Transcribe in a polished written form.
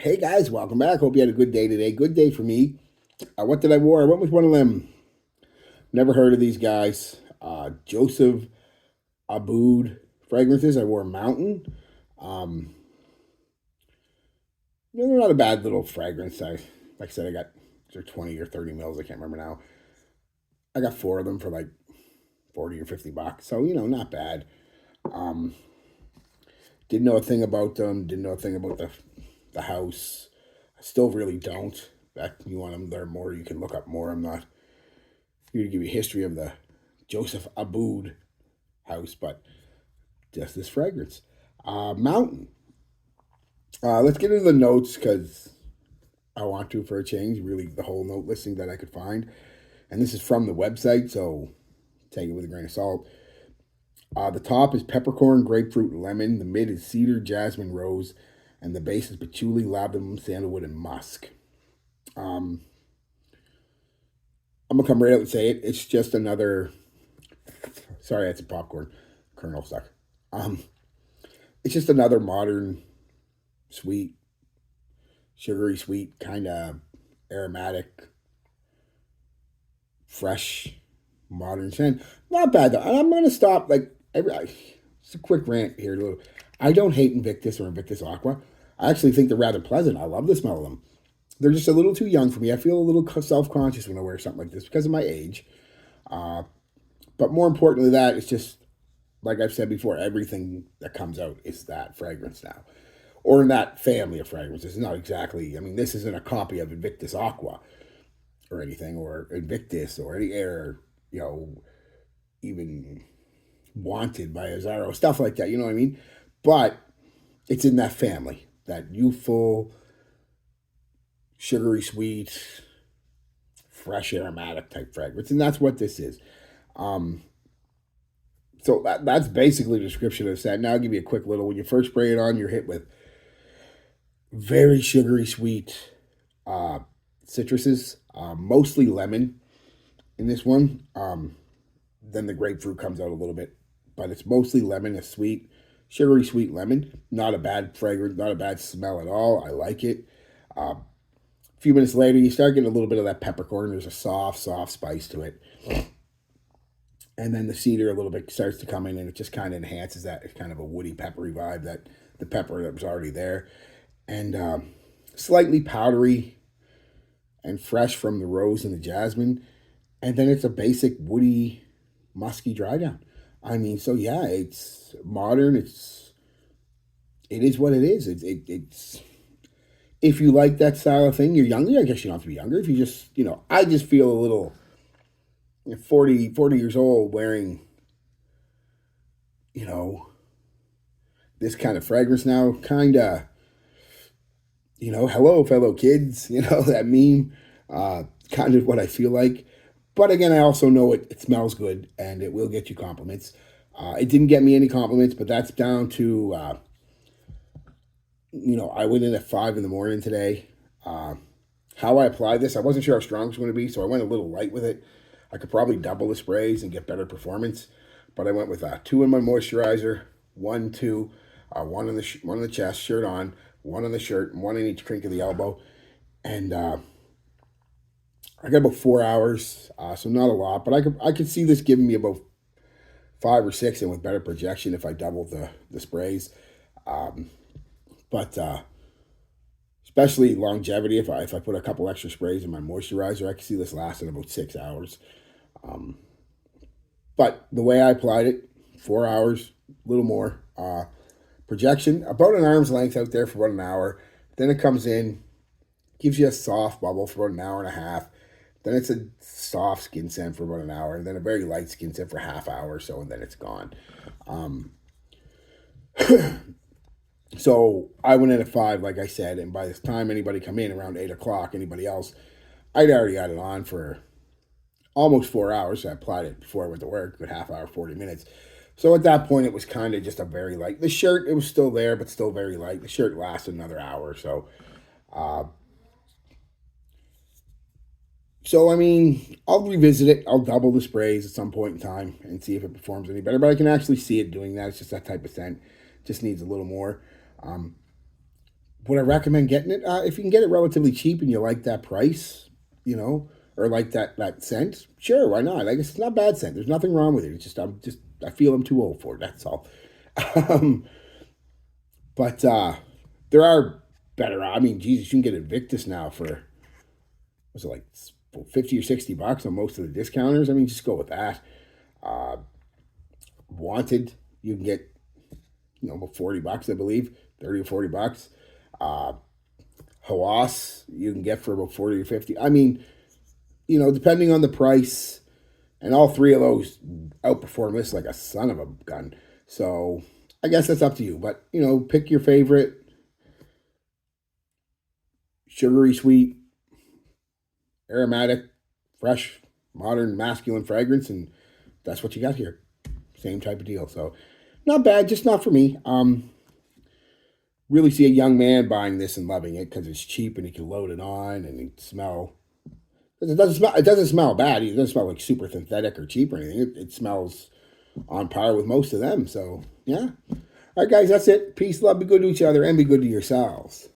Hey guys, welcome back. Hope you had a good day today. Good day for me. What did I wear? I went with one of them. Never heard of these guys. Joseph Abboud fragrances. I wore Mountain. Um, they're not a bad little fragrance. Like I said, I got they're 20 or 30 mils. I can't remember now. I got four of them for like 40 or $50. So not bad. Um, didn't know a thing about them. Didn't know a thing about the house. I still really don't. That you want to learn more, you can look up more. I'm not here to give you a history of the Joseph Abboud house, but just this fragrance. Mountain. Let's get into the notes because I want to for a change. Really, the whole note listing that I could find, and this is from the website, so take it with a grain of salt. The top is peppercorn, grapefruit, lemon. The mid is cedar, jasmine, rose, and the base is patchouli, lavender, sandalwood, and musk. Um, I'm gonna come right out and say it. It's just another. Sorry, that's a popcorn kernel stuck. Um, it's just another modern, sweet, sugary, sweet, kind of aromatic, fresh, modern scent. Not bad though. And I'm gonna stop. It's a quick rant here. I don't hate Invictus or Invictus Aqua. I actually think they're rather pleasant. I love the smell of them. They're just a little too young for me. I feel a little self conscious when I wear something like this because of my age. Uh, but more importantly, that it's just like I've said before. Everything that comes out is that fragrance now, or in that family of fragrances. It's not exactly. I mean, this isn't a copy of Invictus Aqua or anything, or Invictus, or any air. Even Wanted by Azaro, stuff like that. You know what I mean? But it's in that family, that youthful, sugary, sweet, fresh, aromatic type fragrance, and that's what this is. Um, so that's basically the description of the scent. Now I'll give you a quick little. When you first spray it on, you're hit with very sugary, sweet uh, citruses, mostly lemon in this one. Then the grapefruit comes out a little bit, but it's mostly lemon, a sweet, sugary, sweet lemon. Not a bad fragrance, not a bad smell at all. I like it. A few minutes later, you start getting a little bit of that peppercorn. There's a soft, soft spice to it. And then the cedar a little bit starts to come in, and it just kind of enhances that. It's kind of a woody, peppery vibe, that the pepper that was already there. And slightly powdery and fresh from the rose and the jasmine. And then it's a basic woody, musky dry down. I mean, so yeah, it's modern. It is what it is. It's if you like that style of thing, you're younger. I guess you don't have to be younger. If you just, I just feel a little 40 years old wearing, you know, this kind of fragrance now. Kind of, hello, fellow kids, that meme. Kind of what I feel like. But again, I also know it smells good and it will get you compliments. It didn't get me any compliments, but that's down to, I went in at 5 in the morning today. How I applied this, I wasn't sure how strong it was going to be, so I went a little light with it. I could probably double the sprays and get better performance, but I went with two in my moisturizer, one, two, one in the chest, shirt on, one on the shirt, and one in each crink of the elbow, and I got about 4 hours, so not a lot, but I could see this giving me about 5 or 6, and with better projection if I doubled the sprays. But especially longevity, if I put a couple extra sprays in my moisturizer, I can see this lasting about 6 hours. Um, but the way I applied it, 4 hours, a little more. Projection, about an arm's length out there for about an hour. Then it comes in, gives you a soft bubble for about an hour and a half. Then it's a soft skin scent for about an hour, and then a very light skin scent for a half hour or so, and then it's gone. Um, so I went in at 5, like I said, and by the time anybody come in around 8 o'clock, anybody else, I'd already got it on for almost 4 hours. So I applied it before I went to work, a good half hour, 40 minutes. So at that point, it was kind of just a very light. The shirt, it was still there, but still very light. The shirt lasted another hour or so. Uh, So, I mean, I'll revisit it. I'll double the sprays at some point in time and see if it performs any better. But I can actually see it doing that. It's just that type of scent. Just needs a little more. Um, would I recommend getting it? If you can get it relatively cheap and you like that price, you know, or like that scent, sure, why not? I guess it's not a bad scent. There's nothing wrong with it. It's just I feel I'm too old for it. That's all. Um, but there are better. I mean, Jesus, you can get Invictus now for was it like 50 or $60 on most of the discounters. I mean, just go with that. Uh, Wanted, you can get about $40, I believe, 30 or $40. Uh, Hawas, you can get for about 40 or 50. I mean, depending on the price, and all three of those outperform this like a son of a gun. So I guess that's up to you. But pick your favorite sugary, sweet, aromatic, fresh, modern, masculine fragrance, and that's what you got here. Same type of deal. So not bad, just not for me. Really see a young man buying this and loving it because it's cheap and he can load it on and it smell. It doesn't smell. It doesn't smell bad. It doesn't smell like super synthetic or cheap or anything. It smells on par with most of them. So yeah. All right, guys, that's it. Peace, love, be good to each other, and be good to yourselves.